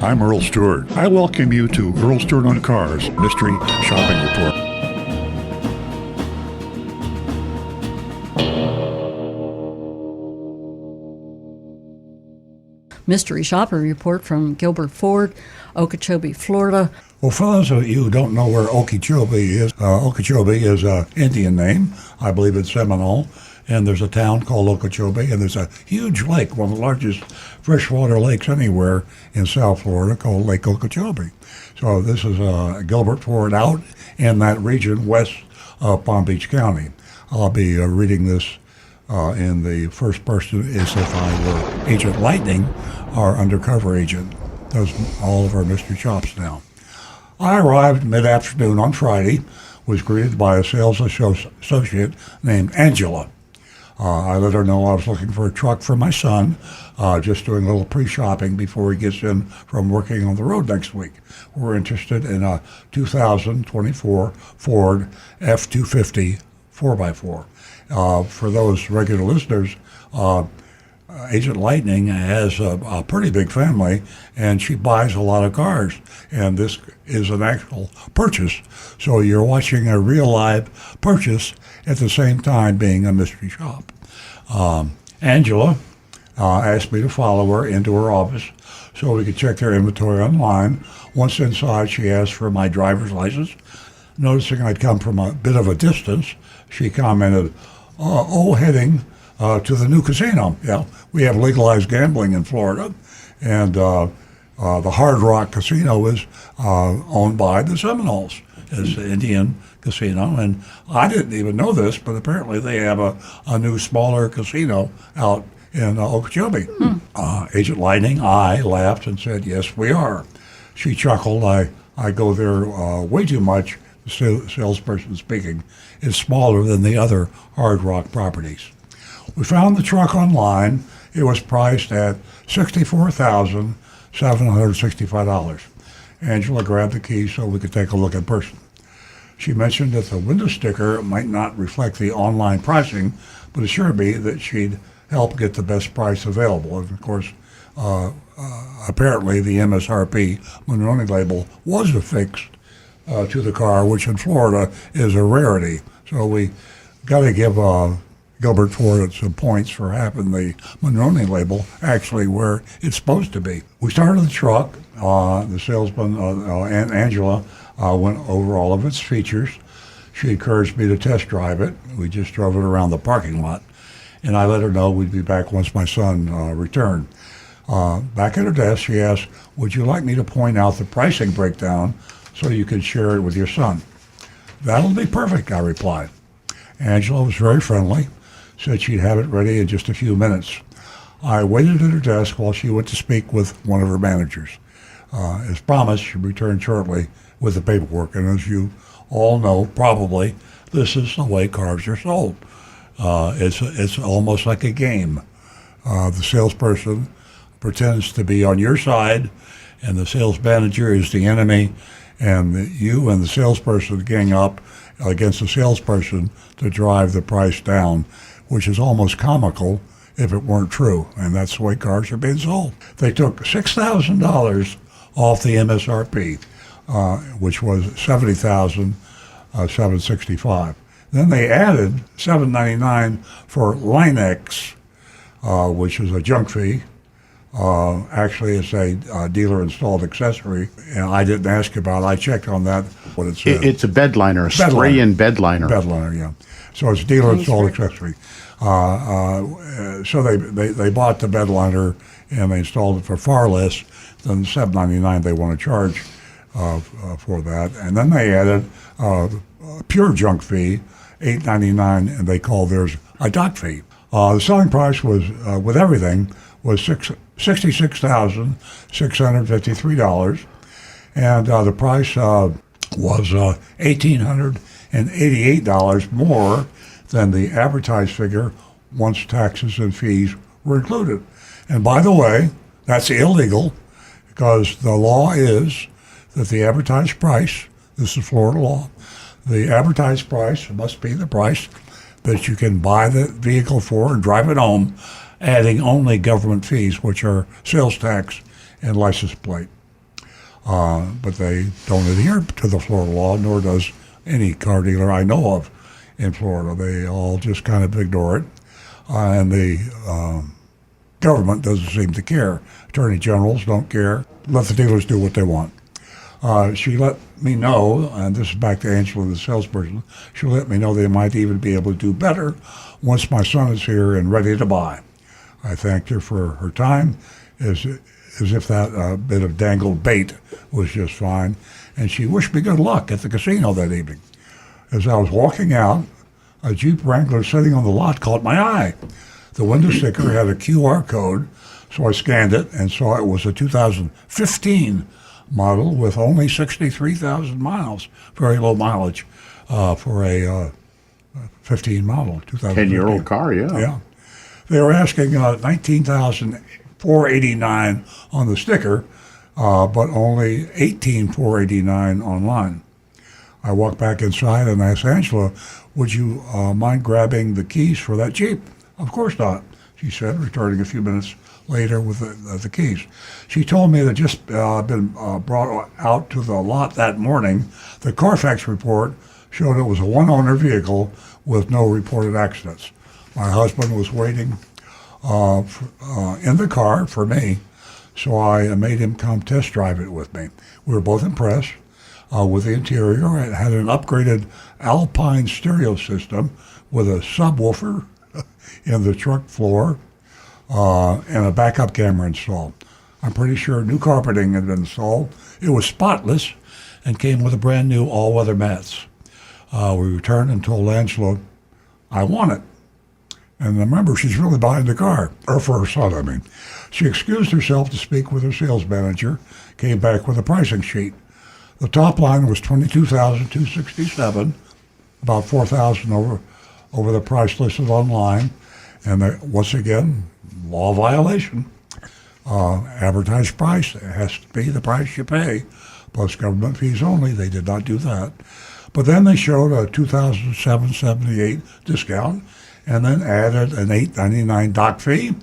I'm Earl Stewart. I welcome you to Earl Stewart on Cars Mystery Shopping Report. Mystery Shopping Report from Gilbert Ford, Okeechobee, Florida. Well, for those of you who don't know where Okeechobee is an Indian name. I believe it's Seminole. And there's a town called Okeechobee, and there's a huge lake, one of the largest freshwater lakes anywhere in South Florida, called Lake Okeechobee. So this is Gilbert Ford out in that region west of Palm Beach County. I'll be reading this in the first person as if I were Agent Lightning, our undercover agent. Does all of our mystery shops now. I arrived mid-afternoon on Friday, was greeted by a sales associate named Angela. I let her know I was looking for a truck for my son, just doing a little pre-shopping before he gets in from working on the road next week. We're interested in a 2024 Ford F-250 4x4. For those regular listeners, Agent Lightning has a pretty big family, and she buys a lot of cars, and this is an actual purchase. So you're watching a real live purchase at the same time being a mystery shop. Angela asked me to follow her into her office so we could check their inventory online. Once inside, she asked for my driver's license. Noticing I'd come from a bit of a distance, she commented, heading to the new casino. Yeah, we have legalized gambling in Florida, and the Hard Rock Casino is owned by the Seminoles. It's an Indian casino, and I didn't even know this, but apparently they have a new smaller casino out in Okeechobee. Agent Lightning, I laughed and said, yes, we are. She chuckled. I go there way too much, the salesperson speaking. It's smaller than the other Hard Rock properties. We found the truck online. It was priced at $64,765. Angela grabbed the key so we could take a look in person. She mentioned that the window sticker might not reflect the online pricing, but assured me that she'd help get the best price available. And of course, apparently the MSRP Monroney label was affixed to the car, which in Florida is a rarity. So we got to give Gilbert Ford some points for having the Monroney label actually where it's supposed to be. We started the truck. The salesman and Angela went over all of its features. She encouraged me to test drive it. We just drove it around the parking lot, and I let her know we'd be back once my son returned. Back at her desk, she asked, would you like me to point out the pricing breakdown so you can share it with your son? That'll be perfect, I replied. Angela was very friendly, said she'd have it ready in just a few minutes. I waited at her desk while she went to speak with one of her managers. As promised, she returned shortly with the paperwork, and as you all know, probably, this is the way cars are sold. It's almost like a game. The salesperson pretends to be on your side, and the sales manager is the enemy, and you and the salesperson gang up against the salesperson to drive the price down, which is almost comical if it weren't true, and that's the way cars are being sold. They took $6,000 off the MSRP, which was $70,765. Then they added $799 for Line-X, which is a junk fee. Actually, it's a dealer-installed accessory, and I didn't ask about it. I checked on that, what it said. It's a bed liner, a spray-in bed liner. Bed liner, yeah. So it's a dealer-installed accessory. So they bought the bed liner, and they installed it for far less than the $799 they want to charge for that. And then they added a pure junk fee, $899, and they called theirs a dock fee. The selling price was, with everything, was $66,653, and the price was $1,888 more than the advertised figure once taxes and fees were included. And by the way, that's illegal because the law is that the advertised price, this is Florida law, the advertised price must be the price that you can buy the vehicle for and drive it home, adding only government fees, which are sales tax and license plate. but they don't adhere to the Florida law, nor does any car dealer I know of in Florida. They all just kind of ignore it, and the government doesn't seem to care. Attorney generals don't care. Let the dealers do what they want. She let me know, and this is back to Angela, the salesperson, she let me know they might even be able to do better once my son is here and ready to buy. I thanked her for her time, as if that bit of dangled bait was just fine, and she wished me good luck at the casino that evening. As I was walking out, a Jeep Wrangler sitting on the lot caught my eye. The window sticker had a QR code, so I scanned it and saw it was a 2015 model with only 63,000 miles, very low mileage for a 15 model, 2015. 10-year-old car, yeah. Yeah. They were asking $19,489 on the sticker, but only $18,489 online. I walked back inside and asked Angela, would you mind grabbing the keys for that Jeep? Of course not, she said, returning a few minutes later with the keys. She told me that just been brought out to the lot that morning. The Carfax report showed it was a one-owner vehicle with no reported accidents. My husband was waiting in the car for me, so I made him come test drive it with me. We were both impressed with the interior. It had an upgraded Alpine stereo system with a subwoofer in the truck floor and a backup camera installed. I'm pretty sure new carpeting had been installed. It was spotless and came with a brand new all-weather mats. We returned and told Angela, I want it. And remember, she's really buying the car, or for her son, I mean. She excused herself to speak with her sales manager, came back with a pricing sheet. The top line was $22,267, about $4,000 over the price listed online. And once again, law violation. Advertised price has to be the price you pay, plus government fees only. They did not do that. But then they showed a $2,778 discount, and then added an $899 dock fee,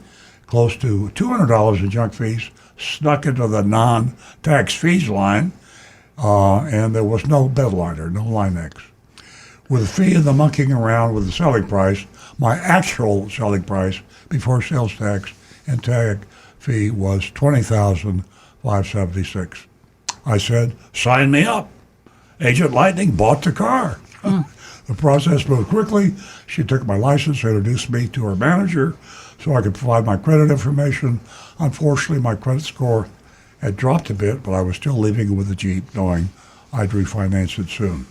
close to $200 in junk fees, snuck into the non-tax fees line, and there was no bed liner, no Line-X. With the fee and the monkeying around with the selling price, my actual selling price before sales tax and tag fee was $20,576. I said, sign me up. Agent Lightning bought the car. The process moved quickly. She took my license, introduced me to her manager so I could provide my credit information. Unfortunately, my credit score had dropped a bit, but I was still leaving with the Jeep, knowing I'd refinance it soon.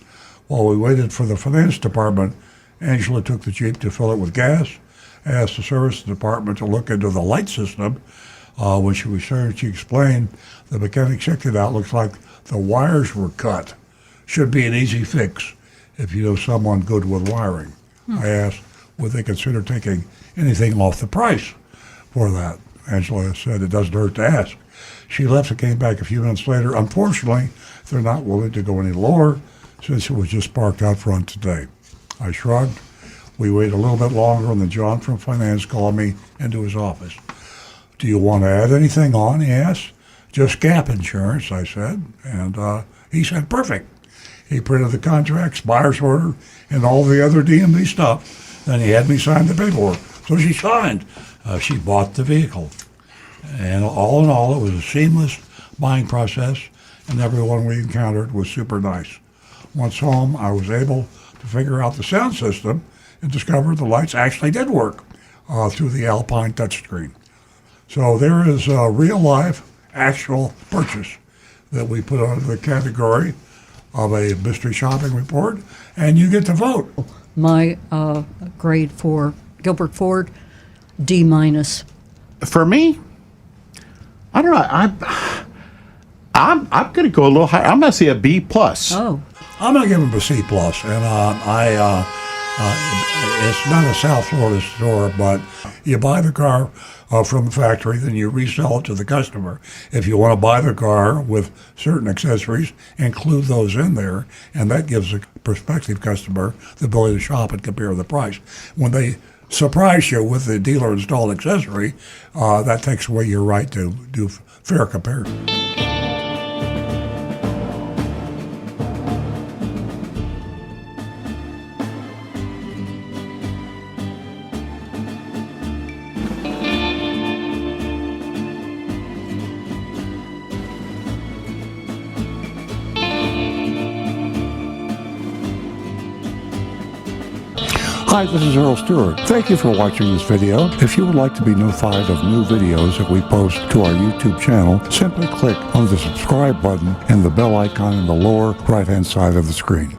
While we waited for the finance department, Angela took the Jeep to fill it with gas, asked the service department to look into the light system. When she returned, she explained the mechanic checked it out. Looks like the wires were cut. Should be an easy fix if you know someone good with wiring. I asked, would they consider taking anything off the price for that? Angela said it doesn't hurt to ask. She left and came back a few minutes later. Unfortunately, they're not willing to go any lower since it was just parked out front today. I shrugged. We waited a little bit longer, and then John from finance called me into his office. Do you want to add anything on, he asked. Just gap insurance, I said. And he said, perfect. He printed the contracts, buyer's order, and all the other DMV stuff. Then he had me sign the paperwork. So she signed. She bought the vehicle. And all in all, it was a seamless buying process, and everyone we encountered was super nice. Once home, I was able to figure out the sound system and discovered the lights actually did work through the Alpine touchscreen. So there is a real-life, actual purchase that we put under the category of a mystery shopping report, and you get to vote. My grade for Gilbert Ford, D-. For me, I don't know. I'm going to go a little higher. I'm going to say a B+. Oh. I'm going to give him a C+, and it's not a South Florida store, but you buy the car from the factory, then you resell it to the customer. If you want to buy the car with certain accessories, include those in there, and that gives a prospective customer the ability to shop and compare the price. When they surprise you with the dealer-installed accessory, that takes away your right to do fair comparison. Hi, this is Earl Stewart. Thank you for watching this video. If you would like to be notified of new videos that we post to our YouTube channel, simply click on the subscribe button and the bell icon in the lower right-hand side of the screen.